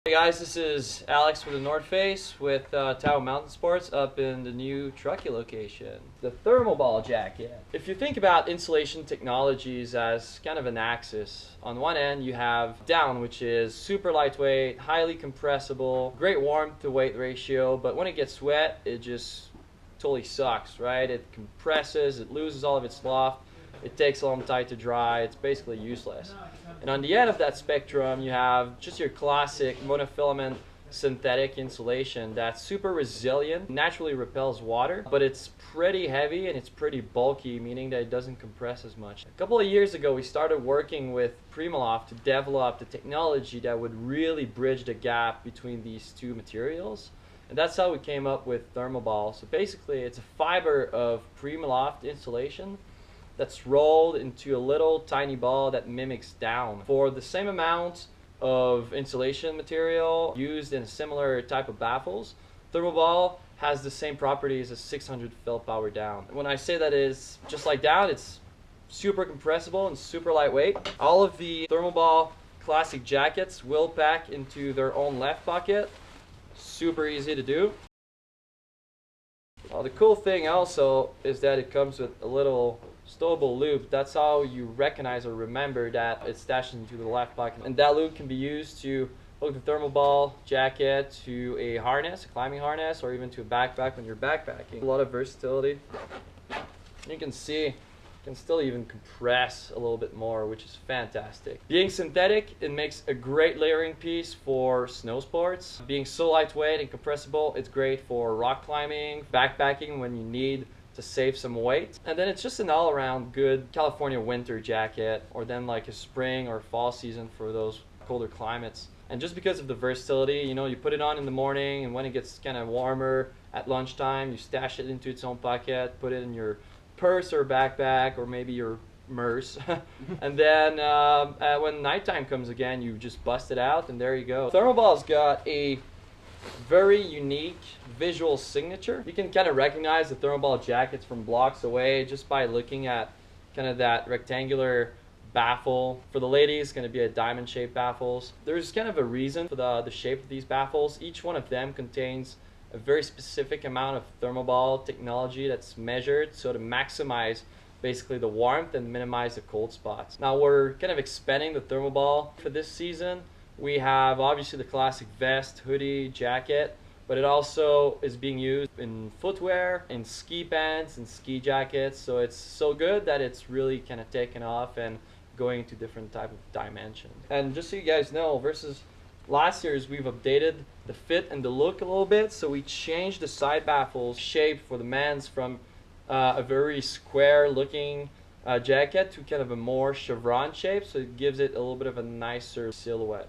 Hey guys, this is Alex with the North Face with Tower Mountain Sports up in the new Truckee location, the Thermoball jacket. If you think about insulation technologies as kind of an axis, on one end you have down, which is super lightweight, highly compressible, great warmth to weight ratio, but when it gets wet, it just totally sucks, right? It compresses, it loses all of its loft, it takes a long time to dry, it's basically useless. And on the end of that spectrum, you have just your classic monofilament synthetic insulation that's super resilient, naturally repels water, but it's pretty heavy and it's pretty bulky, meaning that it doesn't compress as much. A couple of years ago, we started working with Primaloft to develop the technology that would really bridge the gap between these two materials. And that's how we came up with Thermoball. So basically, it's a fiber of Primaloft insulation that's rolled into a little tiny ball that mimics down. For the same amount of insulation material used in a similar type of baffles, Thermoball has the same properties as 600 fill power down. When I say that is just like down, it's super compressible and super lightweight. All of the Thermoball classic jackets will pack into their own left pocket. Super easy to do. The cool thing also is that it comes with a little stowable loop. That's how you recognize or remember that it's stashed into the left pocket. And that loop can be used to hook the Thermoball jacket to a harness, a climbing harness, or even to a backpack when you're backpacking. A lot of versatility. You can see it can still even compress a little bit more, which is fantastic. Being synthetic, it makes a great layering piece for snow sports. Being so lightweight and compressible, it's great for rock climbing, backpacking when you need to save some weight. And then it's just an all-around good California winter jacket, or then like a spring or fall season for those colder climates. And just because of the versatility, you know, you put it on in the morning, and when it gets kind of warmer at lunchtime, you stash it into its own pocket, put it in your purse or backpack, or maybe your MERS. And then when nighttime comes again, you just bust it out, and there you go. Thermoball's got a very unique visual signature. You can kind of recognize the Thermoball jackets from blocks away just by looking at kind of that rectangular baffle. For the ladies, it's going to be a diamond-shaped baffles. There's kind of a reason for the shape of these baffles. Each one of them contains a very specific amount of Thermoball technology that's measured so to maximize basically the warmth and minimize the cold spots. Now we're kind of expanding the Thermoball for this season. We have obviously the classic vest, hoodie, jacket, but it also is being used in footwear, in ski pants, and ski jackets. So it's so good that it's really kind of taken off and going into different type of dimensions. And just so you guys know, versus last year's, we've updated the fit and the look a little bit. So we changed the side baffles shape for the men's from a very square looking jacket to kind of a more chevron shape. So it gives it a little bit of a nicer silhouette.